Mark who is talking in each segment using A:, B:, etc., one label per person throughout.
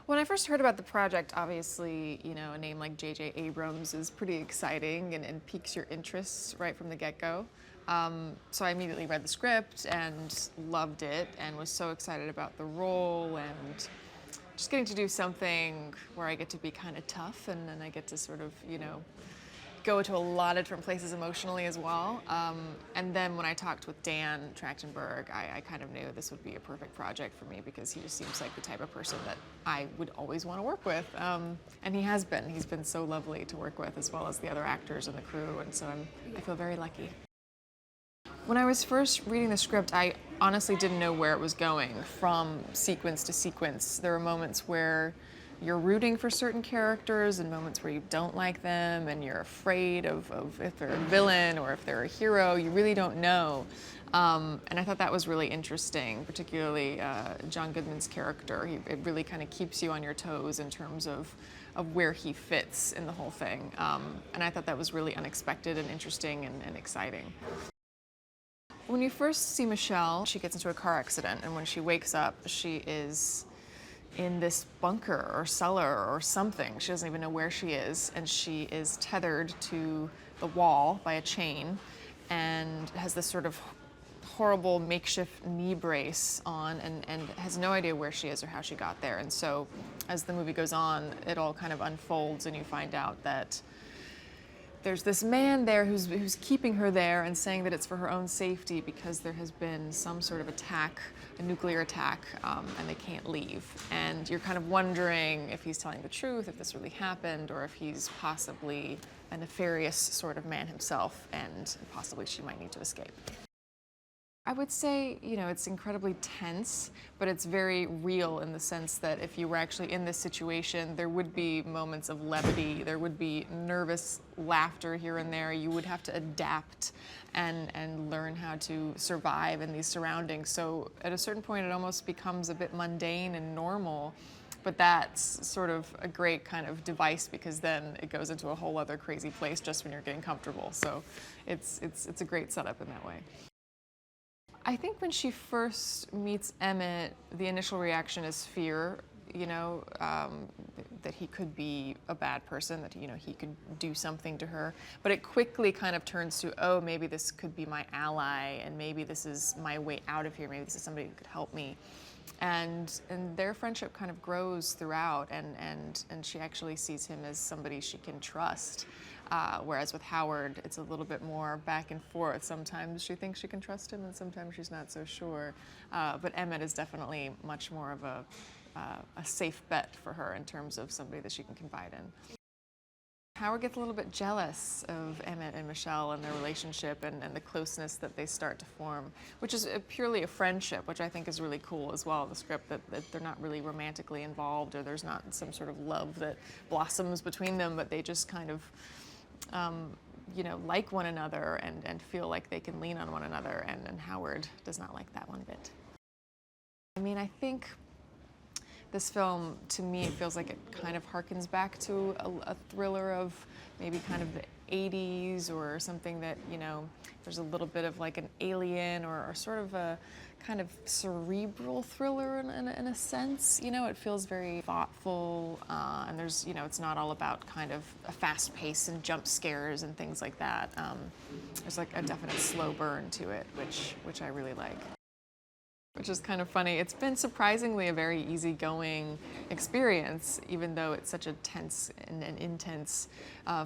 A: When I first heard about the project, obviously, a name like J.J. Abrams is pretty exciting and piques your interest right from the get-go. So I immediately read the script and loved it and was so excited about the role and just getting to do something where I get to be kind of tough and then I get to sort of, go to a lot of different places emotionally as well. And then when I talked with Dan Trachtenberg, I kind of knew this would be a perfect project for me because he just seems like the type of person that I would always want to work with. And he has been. He's been so lovely to work with, as well as the other actors and the crew, and so I feel very lucky. When I was first reading the script, I honestly didn't know where it was going from sequence to sequence. There were moments where you're rooting for certain characters and moments where you don't like them and you're afraid of if they're a villain or if they're a hero. You really don't know. And I thought that was really interesting, particularly John Goodman's character. It really kind of keeps you on your toes in terms of where he fits in the whole thing. And I thought that was really unexpected and interesting and exciting. When you first see Michelle, she gets into a car accident, and when she wakes up, she is in this bunker or cellar or something. She doesn't even know where she is, and she is tethered to the wall by a chain and has this sort of horrible makeshift knee brace on and has no idea where she is or how she got there. And so as the movie goes on, it all kind of unfolds and you find out that there's this man there who's keeping her there and saying that it's for her own safety because there has been some sort of attack, a nuclear attack, and they can't leave. And you're kind of wondering if he's telling the truth, if this really happened, or if he's possibly a nefarious sort of man himself, and possibly she might need to escape. I would say, it's incredibly tense, but it's very real in the sense that if you were actually in this situation, there would be moments of levity, there would be nervous laughter here and there. You would have to adapt and learn how to survive in these surroundings. So at a certain point, it almost becomes a bit mundane and normal, but that's sort of a great kind of device because then it goes into a whole other crazy place just when you're getting comfortable. So it's a great setup in that way. I think when she first meets Emmett, the initial reaction is fear, that he could be a bad person, that, he could do something to her. But it quickly kind of turns to, oh, maybe this could be my ally, and maybe this is my way out of here, maybe this is somebody who could help me. And their friendship kind of grows throughout, and she actually sees him as somebody she can trust. Whereas with Howard, it's a little bit more back and forth. Sometimes she thinks she can trust him, and sometimes she's not so sure. But Emmett is definitely much more of a safe bet for her in terms of somebody that she can confide in. Howard gets a little bit jealous of Emmett and Michelle and their relationship and the closeness that they start to form, which is purely a friendship, which I think is really cool as well, the script, that they're not really romantically involved or there's not some sort of love that blossoms between them, but they just kind of like one another and feel like they can lean on one another, and Howard does not like that one bit. I mean, I think this film, to me, it feels like it kind of harkens back to a thriller of maybe kind of the 80s or something that, there's a little bit of like an Alien or sort of a kind of cerebral thriller in a sense. It feels very thoughtful and there's, it's not all about kind of a fast pace and jump scares and things like that. There's like a definite slow burn to it, which I really like. Which is kind of funny. It's been surprisingly a very easygoing experience, even though it's such a tense and intense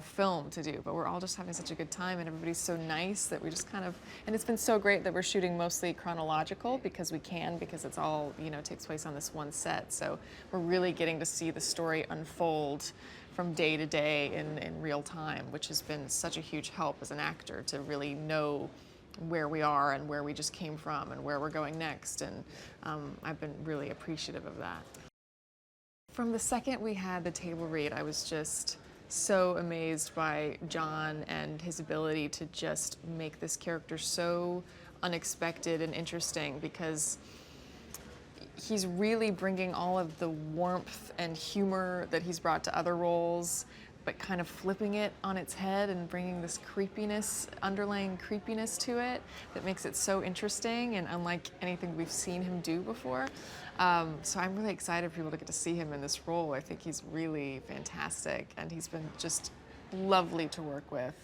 A: film to do. But we're all just having such a good time, and everybody's so nice that we just kind of, and it's been so great that we're shooting mostly chronological because it's all, takes place on this one set. So we're really getting to see the story unfold from day to day in real time, which has been such a huge help as an actor to really know where we are and where we just came from and where we're going next, and I've been really appreciative of that. From the second we had the table read, I was just so amazed by John and his ability to just make this character so unexpected and interesting, because he's really bringing all of the warmth and humor that he's brought to other roles but kind of flipping it on its head and bringing this creepiness, underlying creepiness to it that makes it so interesting and unlike anything we've seen him do before. So I'm really excited for people to get to see him in this role. I think he's really fantastic, and he's been just lovely to work with.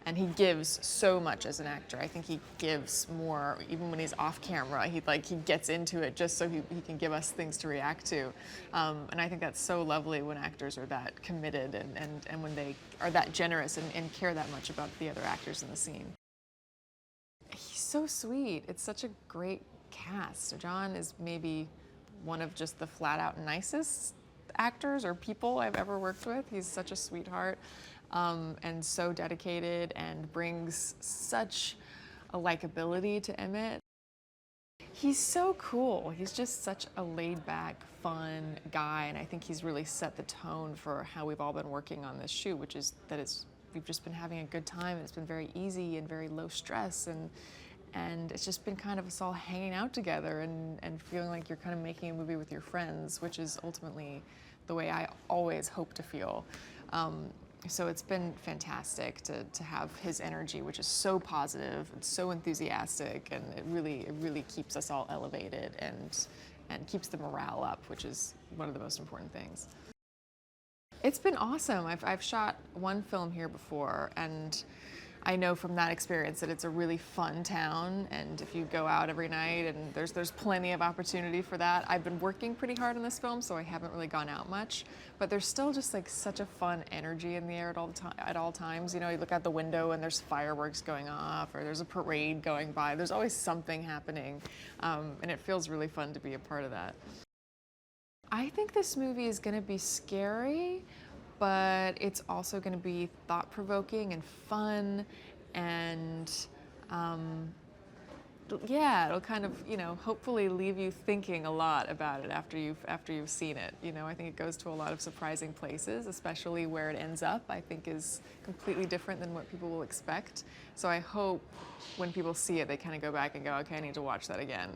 A: And he gives so much as an actor. I think he gives more, even when he's off camera. He gets into it just so he can give us things to react to. And I think that's so lovely when actors are that committed and when they are that generous and care that much about the other actors in the scene. He's so sweet. It's such a great cast. John is maybe one of just the flat out nicest actors or people I've ever worked with. He's such a sweetheart. And so dedicated and brings such a likability to Emmett. He's so cool. He's just such a laid-back, fun guy, and I think he's really set the tone for how we've all been working on this shoot, which is that we've just been having a good time. It's been very easy and very low stress, and it's just been kind of us all hanging out together and feeling like you're kind of making a movie with your friends, which is ultimately the way I always hope to feel. So it's been fantastic to have his energy, which is so positive and so enthusiastic, and it really keeps us all elevated and keeps the morale up, which is one of the most important things. It's been awesome. I've shot one film here before, and I know from that experience that it's a really fun town, and if you go out every night, and there's plenty of opportunity for that. I've been working pretty hard on this film, so I haven't really gone out much, but there's still just like such a fun energy in the air at all times. You know, you look out the window and there's fireworks going off, or there's a parade going by. There's always something happening, and it feels really fun to be a part of that. I think this movie is going to be scary, but it's also going to be thought-provoking and fun, and yeah, it'll kind of, you know, hopefully leave you thinking a lot about it after you've seen it. You know, I think it goes to a lot of surprising places, especially where it ends up. I think is completely different than what people will expect. So I hope when people see it, they kind of go back and go, okay, I need to watch that again.